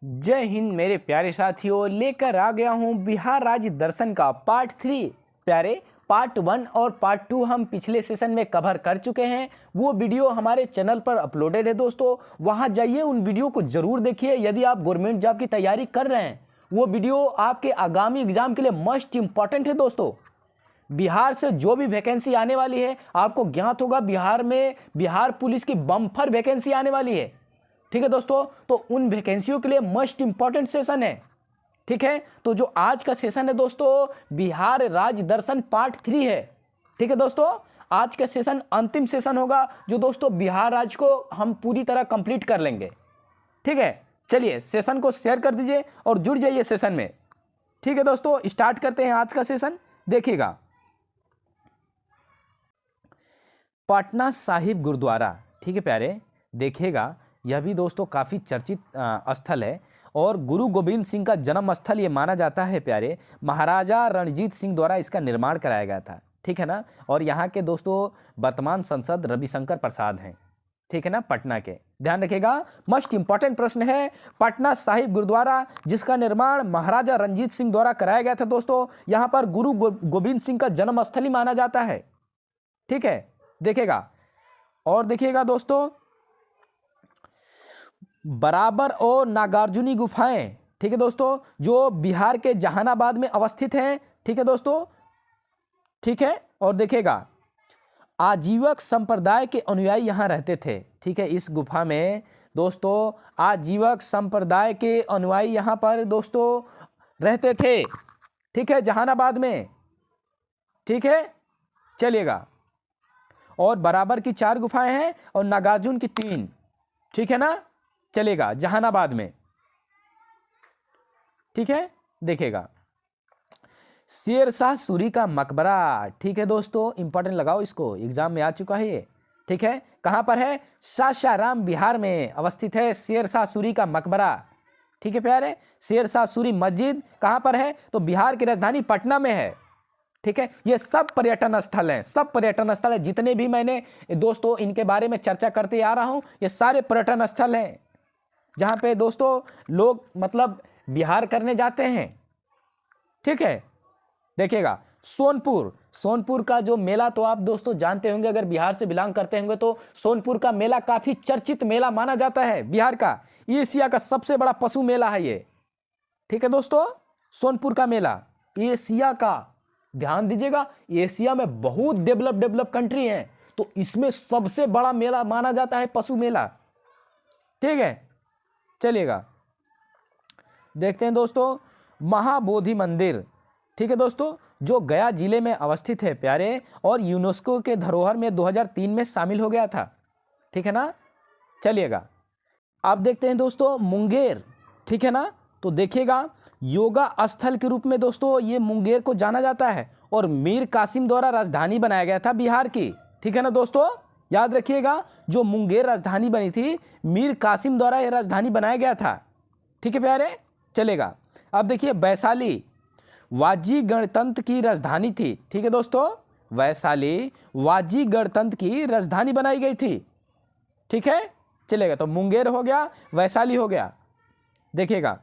जय हिंद मेरे प्यारे साथियों, लेकर आ गया हूं बिहार राज्य दर्शन का पार्ट 3। प्यारे, पार्ट 1 और पार्ट 2 हम पिछले सेशन में कवर कर चुके हैं। वो वीडियो हमारे चैनल पर अपलोडेड है दोस्तों, वहां जाइए, उन वीडियो को जरूर देखिए। यदि आप गवर्नमेंट जॉब की तैयारी कर रहे हैं, वो वीडियो आपके आगामी एग्जाम के लिए मस्ट इंपॉर्टेंट है दोस्तों। बिहार से जो भी वैकेंसी आने वाली है, आपको ज्ञात होगा बिहार में बिहार पुलिस की बम्पर वैकेंसी आने वाली है। ठीक है दोस्तों, तो उन वैकेंसियों के लिए मस्ट इंपॉर्टेंट सेशन है। ठीक है, तो जो आज का सेशन है दोस्तों, बिहार राज्य दर्शन पार्ट 3 है। ठीक है दोस्तों, आज का सेशन अंतिम सेशन होगा, जो दोस्तों बिहार राज्य को हम पूरी तरह कंप्लीट कर लेंगे। ठीक है, चलिए सेशन को शेयर कर दीजिए और जुड़ जाइए सेशन में। ठीक है दोस्तों, स्टार्ट करते हैं आज का सेशन। देखिएगा, पटना साहिब गुरुद्वारा। ठीक है प्यारे, देखिएगा, यह भी दोस्तों काफ़ी चर्चित स्थल है और गुरु गोविंद सिंह का जन्म स्थल ये माना जाता है प्यारे। महाराजा रणजीत सिंह द्वारा इसका निर्माण कराया गया था। ठीक है ना, और यहाँ के दोस्तों वर्तमान सांसद रविशंकर प्रसाद हैं। ठीक है ना, पटना के। ध्यान रखिएगा, मस्ट इंपॉर्टेंट प्रश्न है। पटना साहिब गुरुद्वारा जिसका निर्माण महाराजा रणजीत सिंह द्वारा कराया गया था दोस्तों, यहाँ पर गुरु गोविंद सिंह का जन्म स्थल ही माना जाता है। ठीक है, देखिएगा, और देखिएगा दोस्तों, बराबर और नागार्जुनी गुफाएं। ठीक है दोस्तों, जो बिहार के जहानाबाद में अवस्थित हैं। ठीक है दोस्तों, ठीक है, और देखिएगा, आजीवक संप्रदाय के अनुयायी यहाँ रहते थे। ठीक है, इस गुफा में दोस्तों आजीवक संप्रदाय के अनुयायी यहाँ पर दोस्तों रहते थे। ठीक है, जहानाबाद में। ठीक है, चलिएगा, और बराबर की 4 गुफाएं हैं और नागार्जुन की 3। ठीक है ना, चलेगा, जहानाबाद में। ठीक है, देखेगा, शेरशाह सूरी का मकबरा। ठीक है दोस्तों, इंपॉर्टेंट लगाओ इसको, एग्जाम में आ चुका है ये। ठीक है, कहां पर है? सासाराम बिहार में अवस्थित है शेरशाह सूरी का मकबरा। ठीक है प्यारे, शेरशाह सूरी मस्जिद कहां पर है? तो बिहार की राजधानी पटना में है। ठीक है, ये सब पर्यटन स्थल हैं, सब पर्यटन स्थल है। जितने भी मैंने दोस्तों इनके बारे में चर्चा करते आ रहा हूं, ये सारे पर्यटन स्थल हैं जहां पे दोस्तों लोग मतलब बिहार करने जाते हैं। ठीक है, देखिएगा, सोनपुर का जो मेला तो आप दोस्तों जानते होंगे, अगर बिहार से बिलोंग करते होंगे तो सोनपुर का मेला काफी चर्चित मेला माना जाता है बिहार का। एशिया का सबसे बड़ा पशु मेला है ये। ठीक है दोस्तों, सोनपुर का मेला एशिया का, ध्यान दीजिएगा, एशिया में बहुत डेवलप कंट्री है, तो इसमें सबसे बड़ा मेला माना जाता है पशु मेला। ठीक है, चलिएगा, देखते हैं दोस्तों, महाबोधि मंदिर। ठीक है दोस्तों, जो गया जिले में अवस्थित है प्यारे, और यूनेस्को के धरोहर में 2003 में शामिल हो गया था। ठीक है ना, चलिएगा, आप देखते हैं दोस्तों मुंगेर। ठीक है ना, तो देखिएगा, योगा स्थल के रूप में दोस्तों ये मुंगेर को जाना जाता है, और मीर कासिम द्वारा राजधानी बनाया गया था बिहार की। ठीक है ना दोस्तों, याद रखिएगा, जो मुंगेर राजधानी बनी थी, मीर कासिम द्वारा यह राजधानी बनाया गया था। ठीक है प्यारे, चलेगा, अब देखिए, वैशाली वाजी गणतंत्र की राजधानी थी। ठीक है दोस्तों, वैशाली वाजी गणतंत्र की राजधानी बनाई गई थी। ठीक है, चलेगा, तो मुंगेर हो गया, वैशाली हो गया। देखिएगा,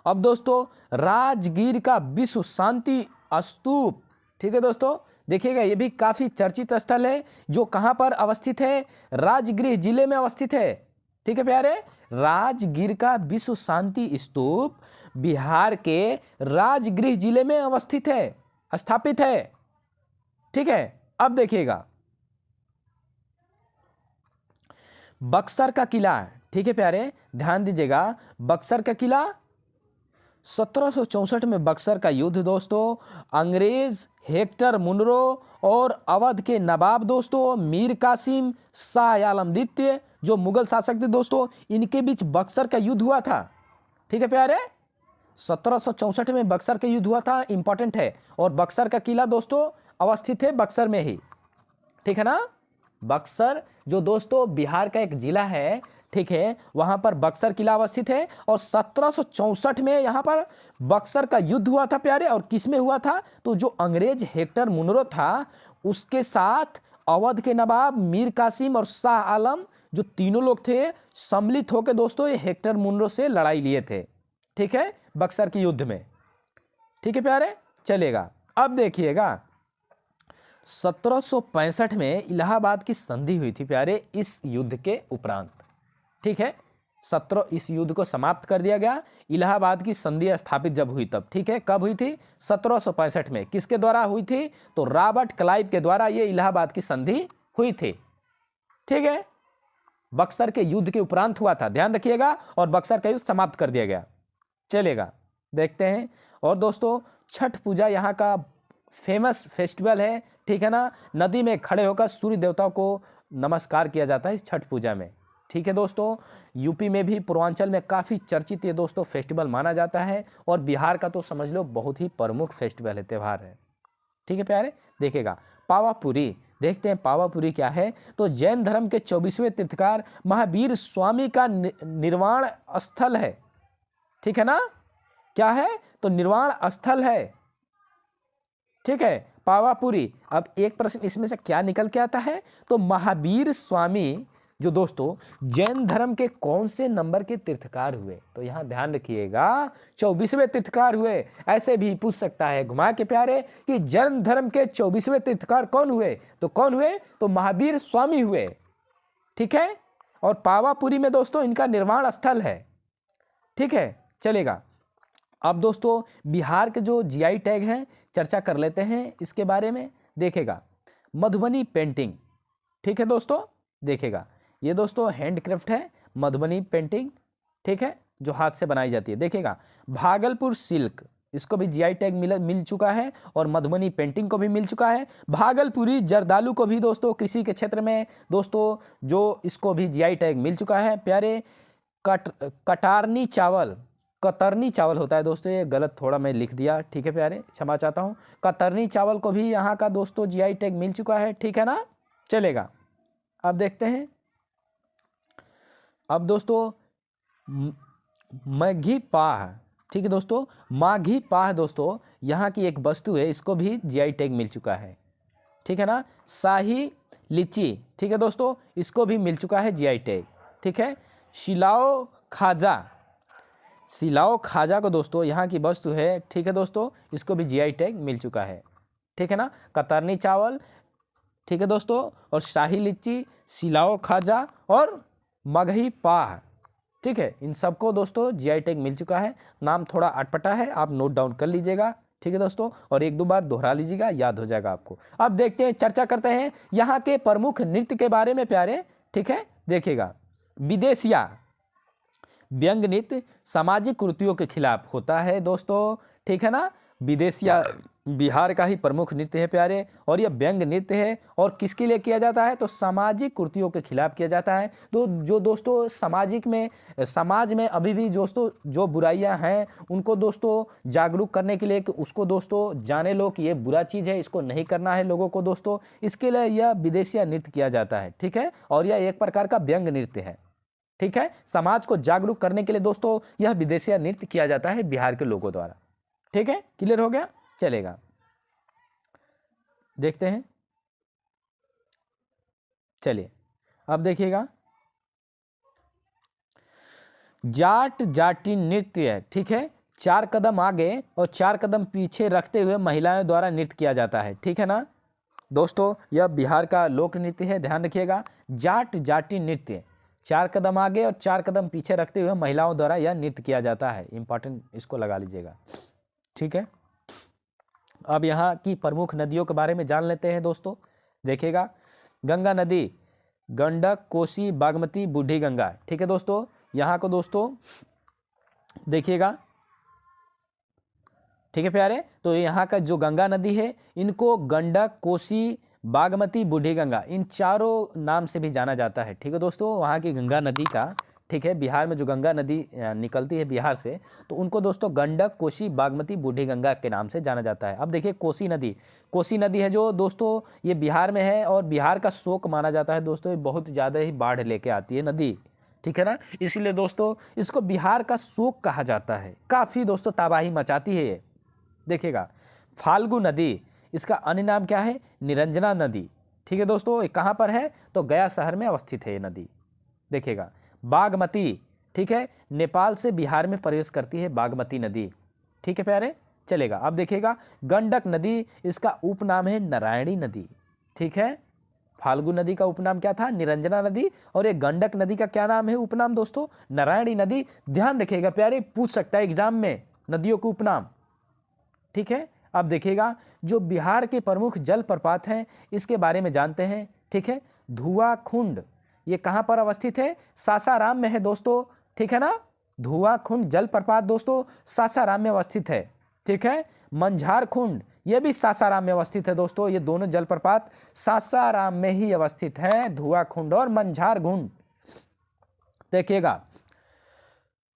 अब दोस्तों राजगीर का विश्व शांति स्तूप। ठीक है दोस्तों, देखिएगा, ये भी काफी चर्चित स्थल है, जो कहां पर अवस्थित है? राजगीर जिले में अवस्थित है। ठीक है प्यारे, राजगीर का विश्व शांति स्तूप बिहार के राजगीर जिले में अवस्थित है, स्थापित है। ठीक है, अब देखिएगा, बक्सर का किला। ठीक है प्यारे, ध्यान दीजिएगा, बक्सर का किला 1764 में बक्सर का युद्ध दोस्तों, अंग्रेज हेक्टर मुनरो और अवध के नवाब दोस्तों मीर कासिम, शाह आलम द्वितीय, जो मुगल शासक थे दोस्तों, इनके बीच बक्सर का युद्ध हुआ था। ठीक है प्यारे, 1764 में बक्सर का युद्ध हुआ था, इंपॉर्टेंट है। और बक्सर का किला दोस्तों अवस्थित है बक्सर में ही। ठीक है ना, बक्सर जो दोस्तों बिहार का एक जिला है, ठीक है, वहां पर बक्सर किला अवस्थित है, और 1764 में यहां पर बक्सर का युद्ध हुआ था प्यारे। और किस में हुआ था? तो जो अंग्रेज हेक्टर मुनरो था, उसके साथ अवध के नवाब मीर कासिम और शाह आलम, जो तीनों लोग थे सम्मिलित होकर दोस्तों ये हेक्टर मुनरो से लड़ाई लिए थे, ठीक है, बक्सर के युद्ध में। ठीक है प्यारे, चलेगा। अब देखिएगा 1765 में इलाहाबाद की संधि हुई थी प्यारे इस युद्ध के उपरांत। ठीक है, इस युद्ध को समाप्त कर दिया गया, इलाहाबाद की संधि स्थापित जब हुई तब। ठीक है, कब हुई थी? 1765 में। किसके द्वारा हुई थी? तो रॉबर्ट क्लाइव के द्वारा ये इलाहाबाद की संधि हुई थी। ठीक है, बक्सर के युद्ध के उपरांत हुआ था, ध्यान रखिएगा, और बक्सर का युद्ध समाप्त कर दिया गया। चलेगा, देखते हैं। और दोस्तों छठ पूजा यहाँ का फेमस फेस्टिवल है, ठीक है ना। नदी में खड़े होकर सूर्य देवता को नमस्कार किया जाता है इस छठ पूजा में। ठीक है दोस्तों, यूपी में भी पूर्वांचल में काफ़ी चर्चित ये दोस्तों फेस्टिवल माना जाता है, और बिहार का तो समझ लो बहुत ही प्रमुख फेस्टिवल है, त्यौहार है। ठीक है प्यारे, देखेगा पावापुरी, देखते हैं पावापुरी क्या है। तो जैन धर्म के 24वें तीर्थकार महावीर स्वामी का निर्वाण स्थल है। ठीक है ना, क्या है? तो निर्वाण स्थल है। ठीक है, पावापुरी। अब एक प्रश्न इसमें से क्या निकल के आता है? तो महावीर स्वामी जो दोस्तों जैन धर्म के कौन से नंबर के तीर्थकार हुए? तो यहां ध्यान रखिएगा 24वें तीर्थकार हुए। ऐसे भी पूछ सकता है घुमा के प्यारे कि जैन धर्म के 24वें तीर्थकार कौन हुए? तो कौन हुए? तो महावीर स्वामी हुए। ठीक है, और पावापुरी में दोस्तों इनका निर्वाण स्थल है। ठीक है, चलेगा। अब दोस्तों बिहार के जो जीआई टैग हैं चर्चा कर लेते हैं इसके बारे में। देखेगा मधुबनी पेंटिंग। ठीक है दोस्तों, देखेगा ये दोस्तों हैंडक्राफ्ट है, मधुबनी पेंटिंग। ठीक है, जो हाथ से बनाई जाती है। देखेगा भागलपुर सिल्क, इसको भी जीआई टैग मिल चुका है, और मधुबनी पेंटिंग को भी मिल चुका है। भागलपुरी जर्दालू को भी दोस्तों कृषि के क्षेत्र में दोस्तों जो इसको भी जीआई टैग मिल चुका है प्यारे। कटारनी चावल, कतरनी चावल होता है दोस्तों, ये गलत थोड़ा मैं लिख दिया, ठीक है प्यारे, क्षमा चाहता हूँ। कतरनी चावल को भी यहाँ का दोस्तों जीआई टैग मिल चुका है। ठीक है ना, चलेगा। अब देखते हैं। अब दोस्तों माघी पाह, ठीक है दोस्तों, माघी पाह दोस्तों यहाँ की एक वस्तु है, इसको भी जीआई टैग मिल चुका है। ठीक है ना, शाही लीची, ठीक है दोस्तों, इसको भी मिल चुका है जीआई टैग। ठीक है, सिलाओ खाजा, सिलाओ खाजा को दोस्तों यहाँ की वस्तु है। ठीक है दोस्तों, इसको भी जीआई टैग मिल चुका है। ठीक है ना, कतरनी चावल, ठीक है दोस्तों, और शाही लीची, सिलाओ खाजा और मगही पाह। ठीक है, इन सबको दोस्तों जीआई टैग मिल चुका है। नाम थोड़ा अटपटा है, आप नोट डाउन कर लीजिएगा। ठीक है दोस्तों, और एक दो बार दोहरा लीजिएगा, याद हो जाएगा आपको। अब देखते हैं, चर्चा करते हैं यहाँ के प्रमुख नृत्य के बारे में प्यारे। ठीक है, देखिएगा विदेशिया व्यंग नृत्य सामाजिक कुरीतियों के खिलाफ होता है दोस्तों। ठीक है ना, विदेशिया बिहार का ही प्रमुख नृत्य है प्यारे, और यह व्यंग नृत्य है, और किसके लिए किया जाता है? तो सामाजिक कुरीतियों के खिलाफ किया जाता है। तो जो दोस्तों समाज में अभी भी दोस्तों जो बुराइयां हैं उनको दोस्तों जागरूक करने के लिए कि उसको दोस्तों जाने लो कि ये बुरा चीज़ है, इसको नहीं करना है लोगों को दोस्तों, इसके लिए यह विदेशिया नृत्य किया जाता है। ठीक है, और यह एक प्रकार का व्यंग नृत्य है। ठीक है, समाज को जागरूक करने के लिए दोस्तों यह विदेशिया नृत्य किया जाता है बिहार के लोगों द्वारा। ठीक है, क्लियर हो गया? चलेगा, देखते हैं। चलिए अब देखिएगा जाट जाटी नृत्य। ठीक है, 4 कदम आगे और 4 कदम पीछे रखते हुए महिलाओं द्वारा नृत्य किया जाता है। ठीक है ना दोस्तों, यह बिहार का लोक नृत्य है, ध्यान रखिएगा। जाट जाटी नृत्य, 4 कदम आगे और 4 कदम पीछे रखते हुए महिलाओं द्वारा यह नृत्य किया जाता है। इंपॉर्टेंट, इसको लगा लीजिएगा। ठीक है, अब यहाँ की प्रमुख नदियों के बारे में जान लेते हैं दोस्तों। देखिएगा गंगा नदी, गंडक, कोसी, बागमती, बूढ़ी गंगा। ठीक है दोस्तों, यहाँ को दोस्तों देखिएगा। ठीक है प्यारे, तो यहाँ का जो गंगा नदी है इनको गंडक, कोसी, बागमती, बूढ़ी गंगा, इन चारों नाम से भी जाना जाता है। ठीक है दोस्तों, वहाँ की गंगा नदी का, ठीक है, बिहार में जो गंगा नदी निकलती है बिहार से, तो उनको दोस्तों गंडक, कोसी, बागमती, बूढ़ी गंगा के नाम से जाना जाता है। अब देखिए कोसी नदी है जो दोस्तों ये बिहार में है, और बिहार का शोक माना जाता है दोस्तों, ये बहुत ज़्यादा ही बाढ़ लेके आती है नदी। ठीक है ना, इसीलिए दोस्तों इसको बिहार का शोक कहा जाता है, काफ़ी दोस्तों तबाही मचाती है ये। देखिएगा फाल्गु नदी, इसका अन्य नाम क्या है? निरंजना नदी। ठीक है दोस्तों, ये कहाँ पर है? तो गया शहर में अवस्थित है ये नदी। देखिएगा बागमती, ठीक है, नेपाल से बिहार में प्रवेश करती है बागमती नदी, ठीक है प्यारे, चलेगा। अब देखिएगा गंडक नदी, इसका उपनाम है नारायणी नदी, ठीक है। फाल्गु नदी का उपनाम क्या था? निरंजना नदी, और ये गंडक नदी का क्या नाम है उपनाम दोस्तों? नारायणी नदी। ध्यान रखिएगा प्यारे, पूछ सकता है एग्जाम में नदियों के उपनाम, ठीक है। अब देखिएगा जो बिहार के प्रमुख जलप्रपात हैं इसके बारे में जानते हैं, ठीक है। धुआंकुंड, ये कहाँ पर अवस्थित है? सासाराम में है दोस्तों, ठीक है ना। धुआंकुंड जलप्रपात दोस्तों सासाराम में अवस्थित है, ठीक है। मंझारकुंड, ये भी सासाराम में अवस्थित है दोस्तों, ये दोनों जलप्रपात सासाराम में ही अवस्थित हैं, धुआंकुंड और मंझारकुंड। देखिएगा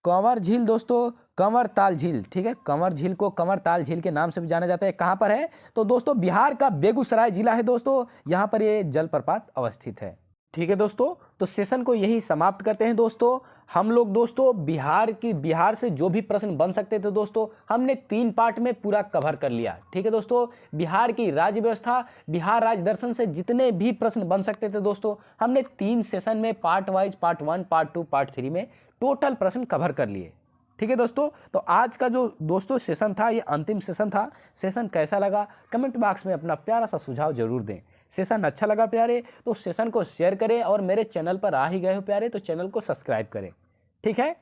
कंवर झील दोस्तों, कंवर ताल झील, ठीक है, कंवर झील को कंवर ताल झील के नाम से भी जाना जाता है। कहाँ पर है? तो दोस्तों बिहार का बेगूसराय जिला है दोस्तों, यहाँ पर ये जलप्रपात अवस्थित है, ठीक है दोस्तों। तो सेशन को यही समाप्त करते हैं दोस्तों। हम लोग दोस्तों बिहार से जो भी प्रश्न बन सकते थे दोस्तों, हमने 3 पार्ट में पूरा कवर कर लिया, ठीक है दोस्तों। बिहार की राज्य व्यवस्था, बिहार राज्य दर्शन से जितने भी प्रश्न बन सकते थे दोस्तों, हमने 3 सेशन में part wise, part 1, part 2, part 3 में टोटल प्रश्न कवर कर लिए, ठीक है दोस्तों। तो आज का जो दोस्तों सेशन था, ये अंतिम सेशन था। सेशन कैसा लगा कमेंट बॉक्स में अपना प्यारा सा सुझाव जरूर दें। सेशन अच्छा लगा प्यारे तो सेशन को शेयर करें, और मेरे चैनल पर आ ही गए हो प्यारे तो चैनल को सब्सक्राइब करें, ठीक है।